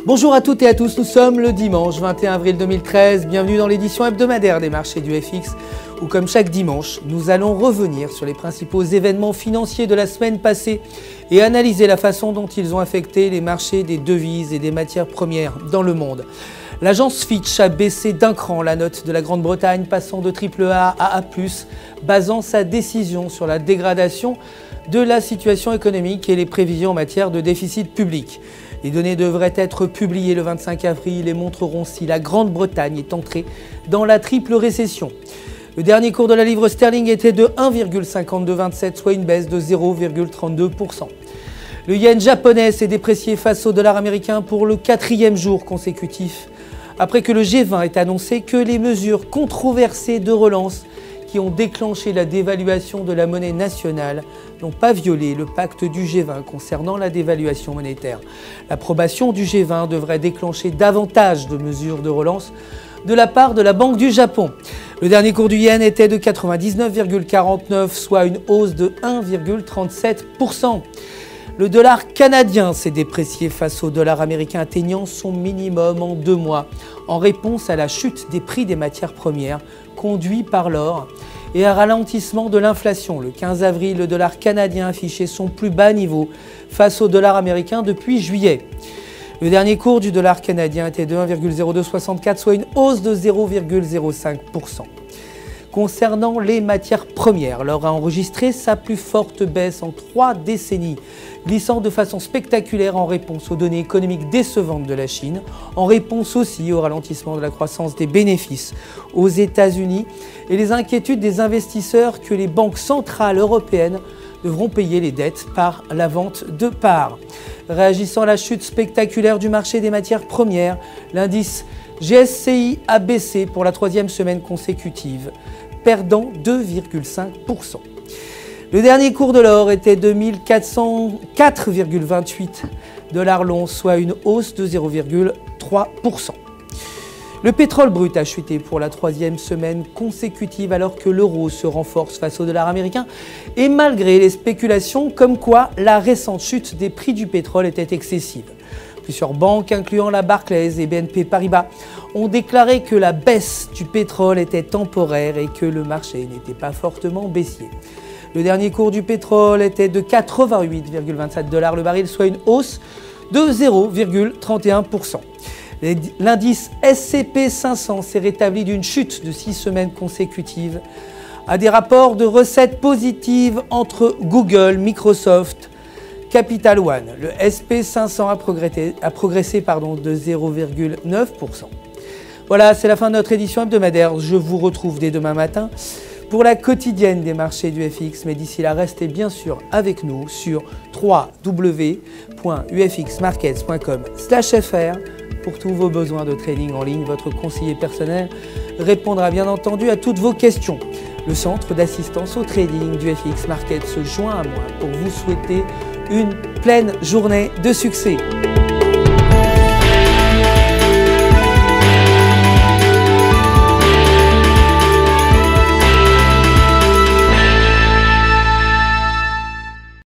Bonjour à toutes et à tous, nous sommes le dimanche 21 avril 2013, bienvenue dans l'édition hebdomadaire des marchés du FX où comme chaque dimanche, nous allons revenir sur les principaux événements financiers de la semaine passée et analyser la façon dont ils ont affecté les marchés des devises et des matières premières dans le monde. L'agence Fitch a baissé d'un cran la note de la Grande-Bretagne, passant de AAA à A+, basant sa décision sur la dégradation de la situation économique et les prévisions en matière de déficit public. Les données devraient être publiées le 25 avril et montreront si la Grande-Bretagne est entrée dans la triple récession. Le dernier cours de la livre sterling était de 1,5227, soit une baisse de 0,32%. Le yen japonais s'est déprécié face au dollar américain pour le 4e jour consécutif, après que le G20 ait annoncé que les mesures controversées de relance qui ont déclenché la dévaluation de la monnaie nationale n'ont pas violé le pacte du G20 concernant la dévaluation monétaire. L'approbation du G20 devrait déclencher davantage de mesures de relance de la part de la Banque du Japon. Le dernier cours du yen était de 99,49, soit une hausse de 1,37%. Le dollar canadien s'est déprécié face au dollar américain, atteignant son minimum en 2 mois, en réponse à la chute des prix des matières premières conduit par l'or et un ralentissement de l'inflation. Le 15 avril, le dollar canadien affichait son plus bas niveau face au dollar américain depuis juillet. Le dernier cours du dollar canadien était de 1,0264, soit une hausse de 0,05%. Concernant les matières premières, l'or a enregistré sa plus forte baisse en 3 décennies, glissant de façon spectaculaire en réponse aux données économiques décevantes de la Chine, en réponse aussi au ralentissement de la croissance des bénéfices aux États-Unis et les inquiétudes des investisseurs que les banques centrales européennes devront payer les dettes par la vente de parts. Réagissant à la chute spectaculaire du marché des matières premières, l'indice GSCI a baissé pour la 3e semaine consécutive, perdant 2,5%. Le dernier cours de l'or était de 1404,28 $ l'once, soit une hausse de 0,3%. Le pétrole brut a chuté pour la 3e semaine consécutive alors que l'euro se renforce face au dollar américain et malgré les spéculations comme quoi la récente chute des prix du pétrole était excessive. Plusieurs banques, incluant la Barclays et BNP Paribas, ont déclaré que la baisse du pétrole était temporaire et que le marché n'était pas fortement baissier. Le dernier cours du pétrole était de 88,27 $ le baril, soit une hausse de 0,31%. L'indice SCP 500 s'est rétabli d'une chute de 6 semaines consécutives à des rapports de recettes positives entre Google, Microsoft, Capital One. Le SP 500 a progressé de 0,9%. Voilà, c'est la fin de notre édition hebdomadaire. Je vous retrouve dès demain matin pour la quotidienne des marchés du FX. Mais d'ici là, restez bien sûr avec nous sur www.ufxmarkets.com/fr pour tous vos besoins de trading en ligne. Votre conseiller personnel répondra bien entendu à toutes vos questions. Le centre d'assistance au trading du FX Market se joint à moi pour vous souhaiter une pleine journée de succès.